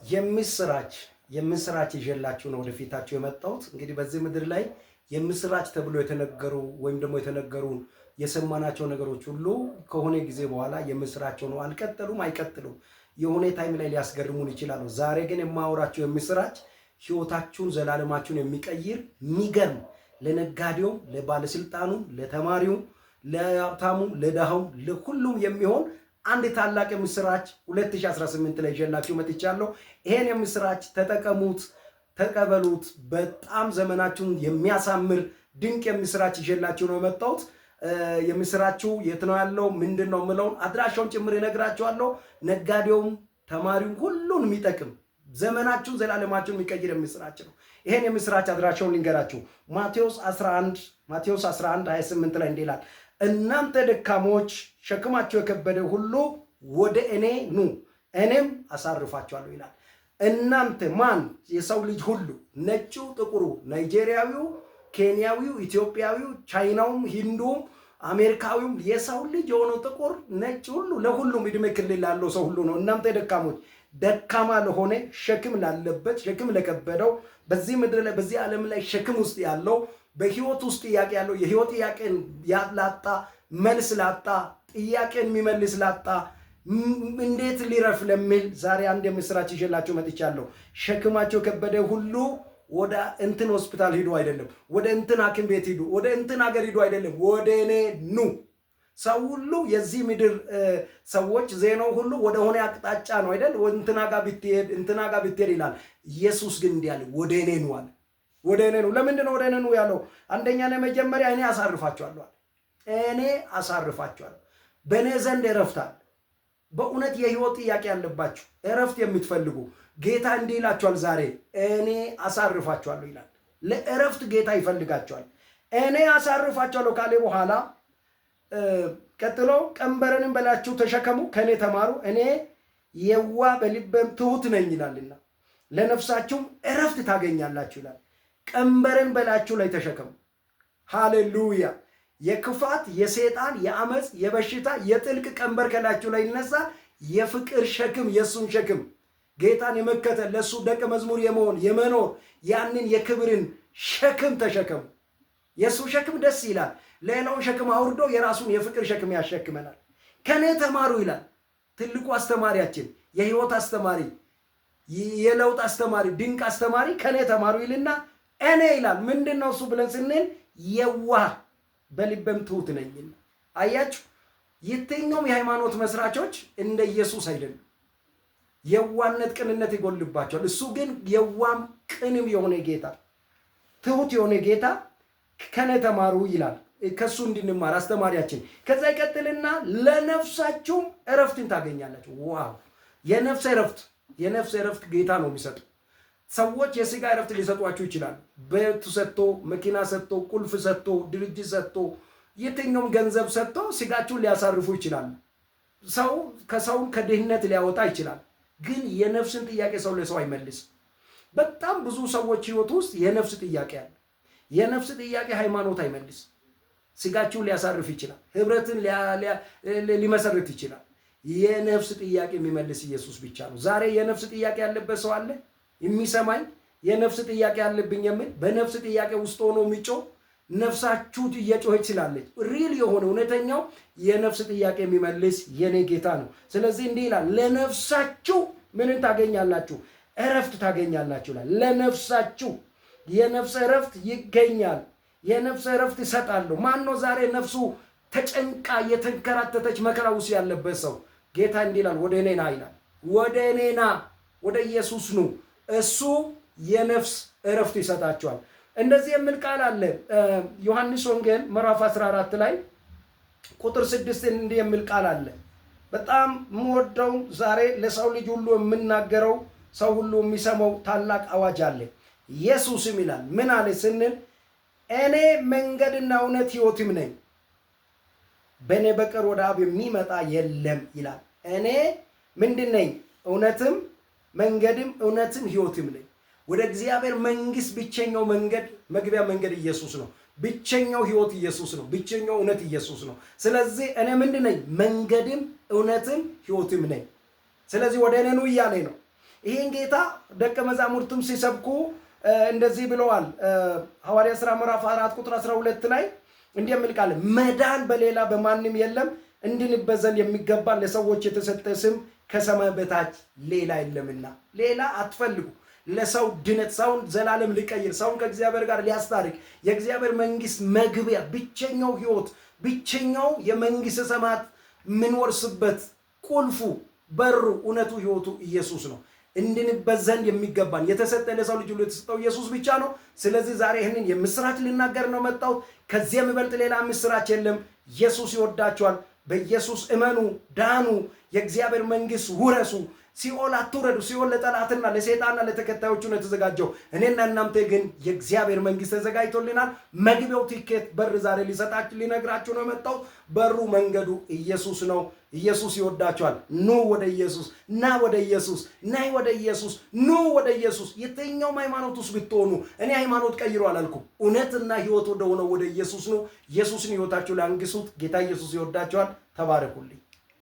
የምስራች ይዤላችሁ ነው ወደፊታችሁ የመጣሁት። እንግዲህ በዚህ ምድር ላይ የምስራች ተብሎ የተነገሩ ወይም ደግሞ የተነገሩ የሰማናቸው ነገሮች ሁሉ ከሆነ ጊዜ በኋላ የምስራች ነው አልቀጠሉም፣ አይቀጥሉም። የሆነ ታይም ላይ ሊያስገርሙን ይችላሉ። ዛሬ ግን የማወራችሁ የምስራች ህይወታችሁን ዘላለማችሁን የሚቀይር የሚገርም ለነጋዴውም፣ ለባለስልጣኑም፣ ለተማሪውም፣ ለሀብታሙም፣ ለድሃውም ለሁሉም የሚሆን አንድ ታላቅ የምስራች 2018 ላይ ይዤላችሁ መጥቻለሁ። ይሄን የምስራች ተጠቀሙት፣ ተቀበሉት። በጣም ዘመናችሁን የሚያሳምር ድንቅ የምስራች ይዤላችሁ ነው የመጣሁት። የምስራችሁ የት ነው ያለው ምንድን ነው የምለውን አድራሻውን ጭምር እነግራችኋለሁ። ነጋዴውም ተማሪውም ሁሉን የሚጠቅም ዘመናችሁን ዘላለማችሁን የሚቀይር የምስራች ነው። ይሄን የምስራች አድራሻውን ልንገራችሁ። ማቴዎስ 11:28 ላይ እንዲህ ይላል፣ እናንተ ደካሞች ሸክማችሁ የከበደ ሁሉ ወደ እኔ ኑ እኔም አሳርፋችኋለሁ ይላል። እናንተ ማን? የሰው ልጅ ሁሉ፣ ነጩ፣ ጥቁሩ፣ ናይጄሪያዊው፣ ኬንያዊው፣ ኢትዮጵያዊው፣ ቻይናውም፣ ሂንዱም፣ አሜሪካዊውም የሰው ልጅ የሆነው ጥቁር፣ ነጭ ሁሉ ለሁሉም እድሜ ክልል ላለው ሰው ሁሉ ነው። እናንተ ደካሞች፣ ደካማ ለሆነ ሸክም ላለበት፣ ሸክም ለከበደው፣ በዚህ ምድር ላይ በዚህ ዓለም ላይ ሸክም ውስጥ ያለው፣ በህይወት ውስጥ ጥያቄ ያለው፣ የህይወት ጥያቄን ላጣ፣ መልስ ላጣ፣ ጥያቄን የሚመልስ ላጣ፣ እንዴት ሊረፍ ለሚል ዛሬ አንድ የምስራች ይዤላችሁ መጥቻለሁ። ሸክማቸው ከበደ ሁሉ ወደ እንትን ሆስፒታል ሂዱ አይደለም፣ ወደ እንትን ሐኪም ቤት ሂዱ፣ ወደ እንትን ሀገር ሂዱ አይደለም፣ ወደ እኔ ኑ። ሰው ሁሉ የዚህ ምድር ሰዎች ዜናው ሁሉ ወደ ሆነ አቅጣጫ ነው አይደል? እንትና ጋር ብትሄድ ይላል። ኢየሱስ ግን እንዲህ አለ፣ ወደ እኔ ኑ አለ። ወደ እኔ ኑ። ለምንድን ነው ወደ እኔ ኑ ያለው? አንደኛ ነው መጀመሪያ እኔ አሳርፋችኋለሁ። እኔ አሳርፋችኋለሁ። በእኔ ዘንድ እረፍት አለ። በእውነት የህይወት ጥያቄ ያለባችሁ እረፍት የምትፈልጉ ጌታ እንዲህ ይላችኋል ዛሬ፣ እኔ አሳርፋችኋለሁ ይላል። ለእረፍት ጌታ ይፈልጋችኋል። እኔ አሳርፋችኋለሁ ካለ በኋላ ቀጥሎ ቀንበረንም በላችሁ ተሸከሙ፣ ከእኔ ተማሩ፣ እኔ የዋህ በልቤም ትሁት ነኝ ይላልና ለነፍሳችሁም እረፍት ታገኛላችሁ ይላል። ቀንበረን በላችሁ ላይ ተሸከሙ። ሃሌሉያ! የክፋት፣ የሰይጣን፣ የአመፅ፣ የበሽታ፣ የጥልቅ ቀንበር ከላችሁ ላይ ይነሳ። የፍቅር ሸክም፣ የእሱን ሸክም ጌታን የመከተል ለእሱ ደቀ መዝሙር የመሆን የመኖር ያንን የክብርን ሸክም ተሸከሙ። የእሱ ሸክም ደስ ይላል። ሌላውን ሸክም አውርዶ የራሱን የፍቅር ሸክም ያሸክመናል። ከኔ ተማሩ ይላል። ትልቁ አስተማሪያችን፣ የህይወት አስተማሪ፣ የለውጥ አስተማሪ፣ ድንቅ አስተማሪ ከኔ ተማሩ ይልና እኔ ይላል። ምንድን ነው እሱ ብለን ስንል የዋህ በልቤም ትሁት ነኝ። አያችሁ፣ የትኛውም የሃይማኖት መስራቾች እንደ ኢየሱስ አይደለም። የዋነት ቅንነት ይጎልባቸዋል። እሱ ግን የዋም ቅንም የሆነ ጌታ፣ ትሁት የሆነ ጌታ ከኔ ተማሩ ይላል። ከሱ እንድንማር አስተማሪያችን። ከዛ ይቀጥልና ለነፍሳችሁም እረፍትን ታገኛላችሁ። ዋው! የነፍስ እረፍት ጌታ ነው የሚሰጡ። ሰዎች የስጋ እረፍት ሊሰጧችሁ ይችላሉ። ቤት ሰጥቶ፣ መኪና ሰጥቶ፣ ቁልፍ ሰጥቶ፣ ድርጅት ሰጥቶ፣ የትኛውም ገንዘብ ሰጥቶ ስጋችሁን ሊያሳርፉ ይችላሉ። ሰው ከሰውን ከድህነት ሊያወጣ ይችላል። ግን የነፍስን ጥያቄ ሰው ለሰው አይመልስ። በጣም ብዙ ሰዎች ህይወት ውስጥ የነፍስ ጥያቄ አለ። የነፍስ ጥያቄ ሃይማኖት አይመልስ። ስጋችሁን ሊያሳርፍ ይችላል። ህብረትን ሊመሰርት ይችላል። የነፍስ ጥያቄ የሚመልስ ኢየሱስ ብቻ ነው። ዛሬ የነፍስ ጥያቄ ያለበት ሰው አለ የሚሰማኝ? የነፍስ ጥያቄ ያለብኝ የሚል በነፍስ ጥያቄ ውስጥ ሆኖ የሚጮህ ነፍሳችሁ እየጮኸች ስላለች ሪል የሆነ እውነተኛው የነፍስ ጥያቄ የሚመልስ የኔ ጌታ ነው። ስለዚህ እንዲህ ይላል፣ ለነፍሳችሁ ምንን ታገኛላችሁ? እረፍት ታገኛላችሁ ይላል። ለነፍሳችሁ የነፍስ እረፍት ይገኛል። የነፍስ እረፍት ይሰጣለሁ። ማን ነው ዛሬ ነፍሱ ተጨንቃ የተንከራተተች መከራ ውስጥ ያለበት ሰው? ጌታ እንዲህ ይላል፣ ወደ እኔ ና ይላል። ወደ እኔ ና፣ ወደ ኢየሱስ ኑ። እሱ የነፍስ እረፍት ይሰጣቸዋል። እንደዚህ የሚል ቃል አለ ዮሐንስ ወንጌል ምዕራፍ 14 ላይ ቁጥር 6 እንዲህ የሚል ቃል አለ። በጣም የምወደው ዛሬ ለሰው ልጅ ሁሉ የምናገረው ሰው ሁሉ የሚሰማው ታላቅ አዋጅ አለ። ኢየሱስም ይላል ምን አለ ስንል እኔ መንገድና እውነት ሕይወትም ነኝ፣ በእኔ በቀር ወደ አብ የሚመጣ የለም ይላል። እኔ ምንድን ነኝ? እውነትም መንገድም እውነትም ሕይወትም ነኝ። ወደ እግዚአብሔር መንግስት ብቸኛው መንገድ መግቢያ መንገድ ኢየሱስ ነው። ብቸኛው ሕይወት ኢየሱስ ነው። ብቸኛው እውነት ኢየሱስ ነው። ስለዚህ እኔ ምንድን ነኝ? መንገድም እውነትም ሕይወትም ነኝ። ስለዚህ ወደ እኔ ኑ እያለ ነው። ይሄን ጌታ ደቀ መዛሙርቱም ሲሰብኩ እንደዚህ ብለዋል። ሐዋርያ ሥራ ምዕራፍ 4 ቁጥር 12 ላይ እንዲህ የሚል ቃል መዳን በሌላ በማንም የለም እንድንበት ዘንድ የሚገባ ለሰዎች የተሰጠ ስም ከሰማይ በታች ሌላ የለምና። ሌላ አትፈልጉ። ለሰው ድነት፣ ሰውን ዘላለም ሊቀይር፣ ሰውን ከእግዚአብሔር ጋር ሊያስታርቅ የእግዚአብሔር መንግስት መግቢያ ብቸኛው ህይወት፣ ብቸኛው የመንግስት ሰማያት ምንወርስበት ቁልፉ፣ በሩ፣ እውነቱ፣ ህይወቱ ኢየሱስ ነው። እንድንበት ዘንድ የሚገባን የተሰጠ ለሰው ልጅ ሁሉ የተሰጠው ኢየሱስ ብቻ ነው። ስለዚህ ዛሬ ይህንን የምስራች ልናገር ነው መጣሁት። ከዚህ የሚበልጥ ሌላ ምስራች የለም። ኢየሱስ ይወዳቸዋል። በኢየሱስ እመኑ፣ ዳኑ፣ የእግዚአብሔር መንግስት ውረሱ። ሲኦል አትውረዱ። ሲኦል ለጠላትና ለሰይጣንና ለተከታዮቹ ነው የተዘጋጀው። እኔና እናንተ ግን የእግዚአብሔር መንግስት ተዘጋጅቶልናል። መግቢያው ቲኬት በር ዛሬ ሊነግራችሁ ነው የመጣው። በሩ መንገዱ ኢየሱስ ነው። ኢየሱስ ይወዳችኋል። ኑ ወደ ኢየሱስ፣ ና ወደ ኢየሱስ፣ ናይ ወደ ኢየሱስ፣ ኑ ወደ ኢየሱስ። የትኛውም ሃይማኖት ውስጥ ብትሆኑ እኔ ሃይማኖት ቀይሮ አላልኩም። እውነትና ህይወት ወደ ሆነው ወደ ኢየሱስ ነው። ኢየሱስን ህይወታችሁ ላይ አንግሱት። ጌታ ኢየሱስ ይወዳችኋል። ተባረኩልኝ።